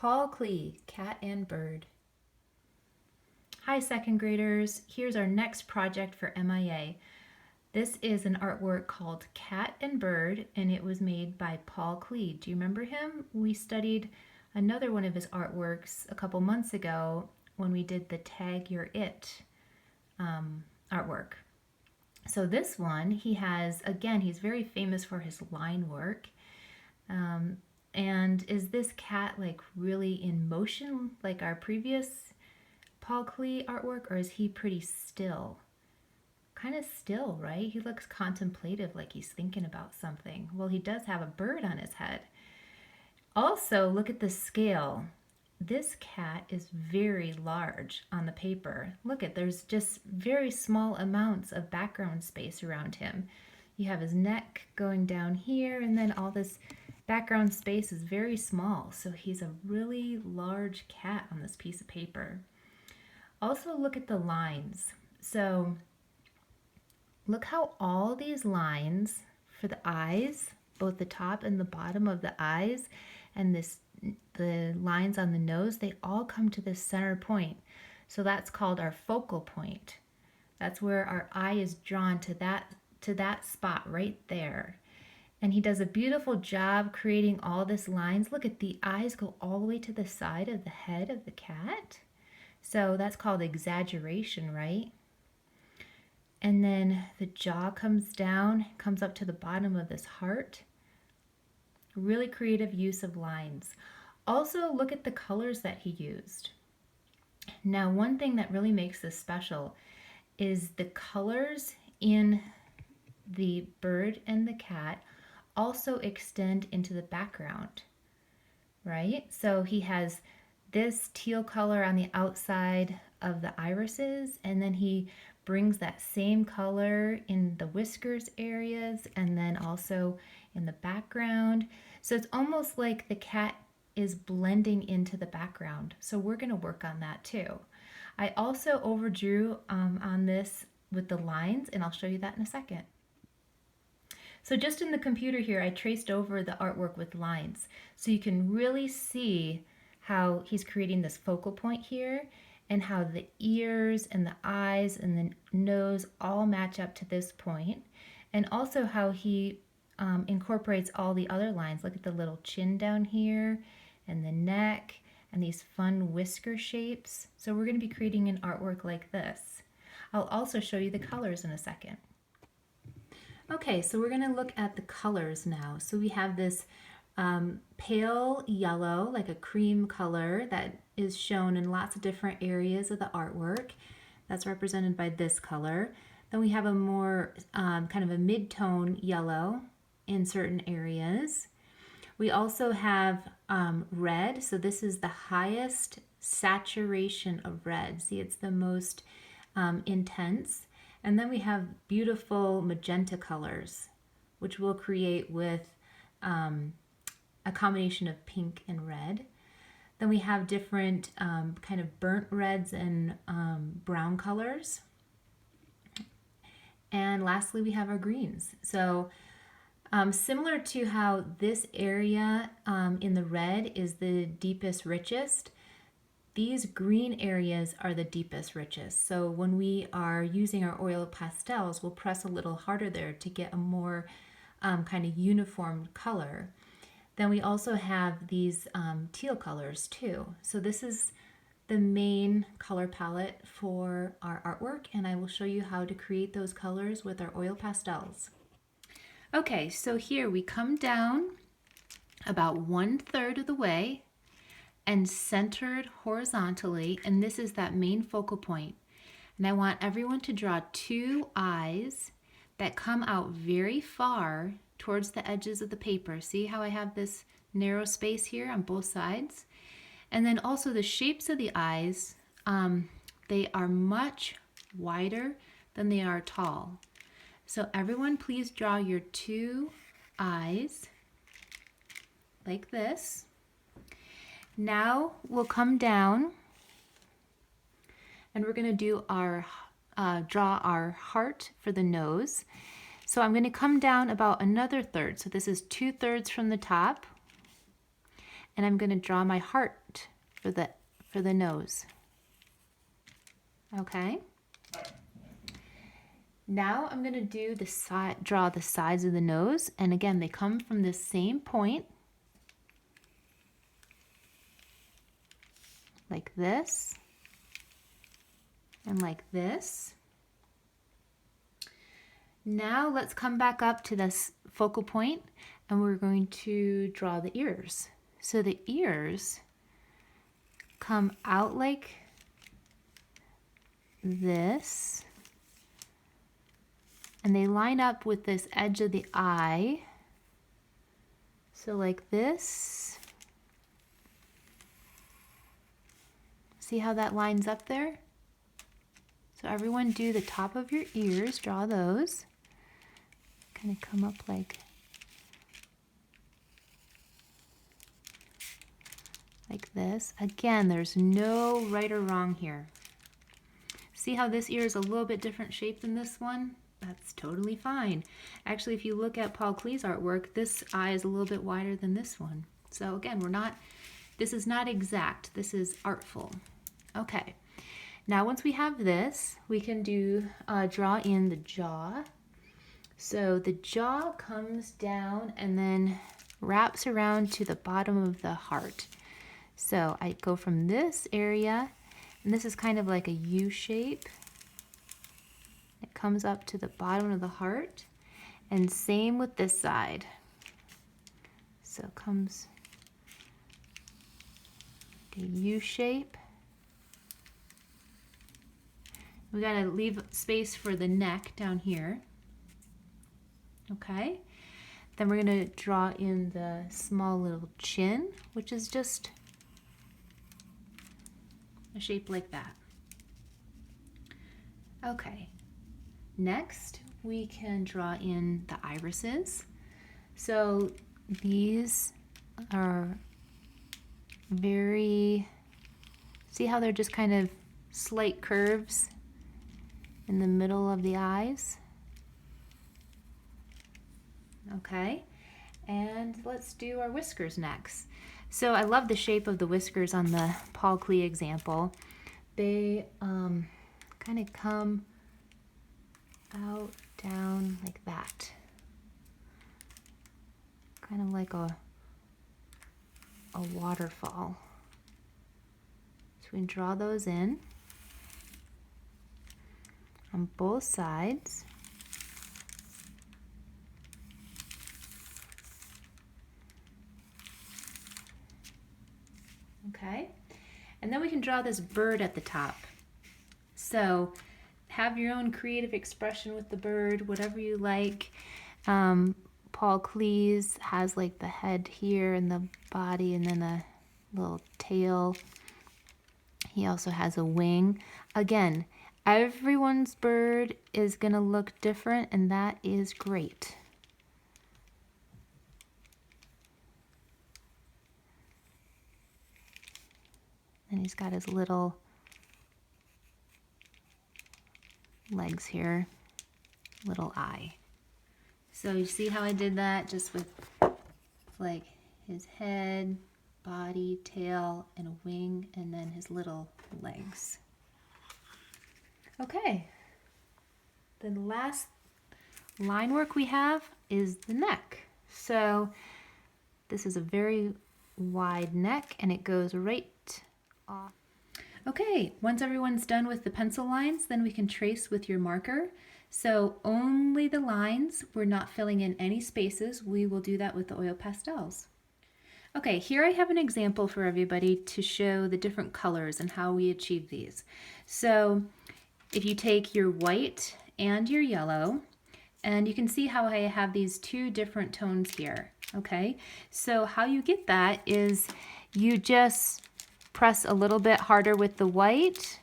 Paul Klee, Cat and Bird. Hi second graders, here's our next project for MIA. This is an artwork called Cat and Bird, and it was made by Paul Klee. Do you remember him? We studied another one of his artworks a couple months ago when we did the Tag Your It artwork. So this one, he has, again, he's very famous for his line work. And is this cat like really in motion like our previous Paul Klee artwork, or is he pretty still? Kind of still, right? He looks contemplative, like he's thinking about something. Well, he does have a bird on his head. Also, look at the scale. This cat is very large on the paper. Look at, there's just very small amounts of background space around him. You have his neck going down here, and then all this background space is very small. So he's a really large cat on this piece of paper. Also, look at the lines. So look how all these lines for the eyes, both the top and the bottom of the eyes, and the lines on the nose, they all come to this center point. So that's called our focal point. That's where our eye is drawn to that spot right there. And he does a beautiful job creating all these lines. Look at the eyes go all the way to the side of the head of the cat. So that's called exaggeration, right? And then the jaw comes down, comes up to the bottom of this heart. Really creative use of lines. Also, look at the colors that he used. Now, one thing that really makes this special is the colors in the bird and the cat also extend into the background, right? So he has this teal color on the outside of the irises, and then he brings that same color in the whiskers areas and then also in the background. So it's almost like the cat is blending into the background. So we're going to work on that too. I also overdrew on this with the lines, and I'll show you that in a second. So just in the computer here, I traced over the artwork with lines. So you can really see how he's creating this focal point here, and how the ears and the eyes and the nose all match up to this point. And also how he incorporates all the other lines. Look at the little chin down here, and the neck, and these fun whisker shapes. So we're going to be creating an artwork like this. I'll also show you the colors in a second. Okay, so we're going to look at the colors now. So we have this pale yellow, like a cream color, that is shown in lots of different areas of the artwork. That's represented by this color. Then we have a more kind of a mid-tone yellow in certain areas. We also have red, so this is the highest saturation of red. See, it's the most intense. And then we have beautiful magenta colors, which we'll create with a combination of pink and red. Then we have different kind of burnt reds and brown colors. And lastly, we have our greens. So similar to how this area in the red is the deepest, richest, these green areas are the deepest, richest. So when we are using our oil pastels, we'll press a little harder there to get a more kind of uniform color. Then we also have these teal colors too. So this is the main color palette for our artwork, and I will show you how to create those colors with our oil pastels. Okay, so here we come down about 1/3 of the way and centered horizontally, and this is that main focal point. And I want everyone to draw two eyes that come out very far towards the edges of the paper. See how I have this narrow space here on both sides? And then also the shapes of the eyes, they are much wider than they are tall. So everyone please draw your two eyes like this. Now we'll come down and we're going to do our draw our heart for the nose. So I'm going to come down about another third. So this is 2/3 from the top, and I'm going to draw my heart for the nose. Okay. Now I'm going to do draw the sides of the nose, and again they come from the same point, like this and like this. Now let's come back up to this focal point, and we're going to draw the ears. So the ears come out like this, and they line up with this edge of the eye. So like this. See how that lines up there? So everyone do the top of your ears, draw those. Kind of come up like this. Again, there's no right or wrong here. See how this ear is a little bit different shape than this one? That's totally fine. Actually, if you look at Paul Klee's artwork, this eye is a little bit wider than this one. So again, this is not exact, this is artful. Okay, now once we have this, we can draw in the jaw. So the jaw comes down and then wraps around to the bottom of the heart. So I go from this area, and this is kind of like a U shape. It comes up to the bottom of the heart, and same with this side. So it comes like a U shape. We gotta leave space for the neck down here. Okay, then we're gonna draw in the small little chin, which is just a shape like that. Okay, next we can draw in the irises. So these are see how they're just kind of slight curves in the middle of the eyes? Okay, and let's do our whiskers next. So I love the shape of the whiskers on the Paul Klee example. They kind of come out, down like that. Kind of like a waterfall. So we can draw those in on both sides. Okay, and then we can draw this bird at the top. So have your own creative expression with the bird, whatever you like. Paul Klee's has like the head here and the body and then a little tail. He also has a wing. Again, everyone's bird is gonna look different, and that is great. And he's got his little legs here, little eye. So you see how I did that just with like his head, body, tail, and a wing, and then his little legs. Okay, the last line work we have is the neck. So this is a very wide neck, and it goes right off. Okay, once everyone's done with the pencil lines, then we can trace with your marker. So only the lines, we're not filling in any spaces. We will do that with the oil pastels. Okay, here I have an example for everybody to show the different colors and how we achieve these. So if you take your white and your yellow, and you can see how I have these two different tones here, okay? So how you get that is you just press a little bit harder with the white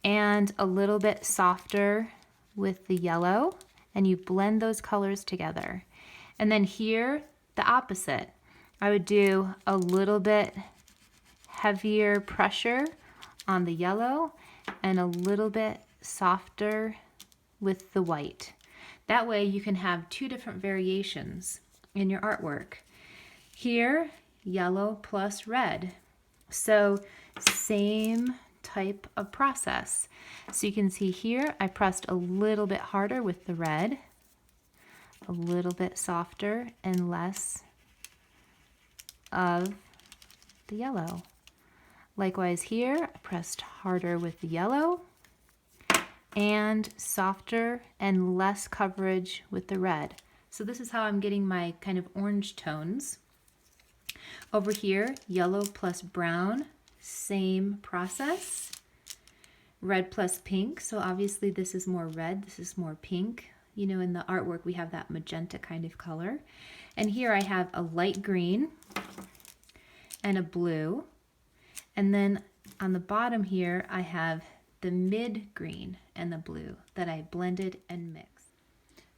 and a little bit softer with the yellow, and you blend those colors together. And then here, the opposite. I would do a little bit heavier pressure on the yellow and a little bit softer with the white. That way you can have two different variations in your artwork. Here, yellow plus red. So same type of process. So you can see here, I pressed a little bit harder with the red, a little bit softer and less of the yellow. Likewise here, I pressed harder with the yellow and softer and less coverage with the red. So this is how I'm getting my kind of orange tones. Over here, yellow plus brown, same process. Red plus pink, so obviously this is more red, this is more pink. You know, in the artwork we have that magenta kind of color. And here I have a light green and a blue. And then on the bottom here I have the mid green and the blue that I blended and mixed.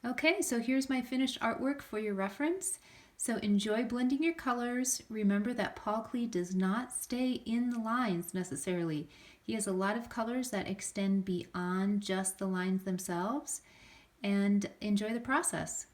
Okay, so here's my finished artwork for your reference. So enjoy blending your colors. Remember that Paul Klee does not stay in the lines necessarily. He has a lot of colors that extend beyond just the lines themselves. And enjoy the process.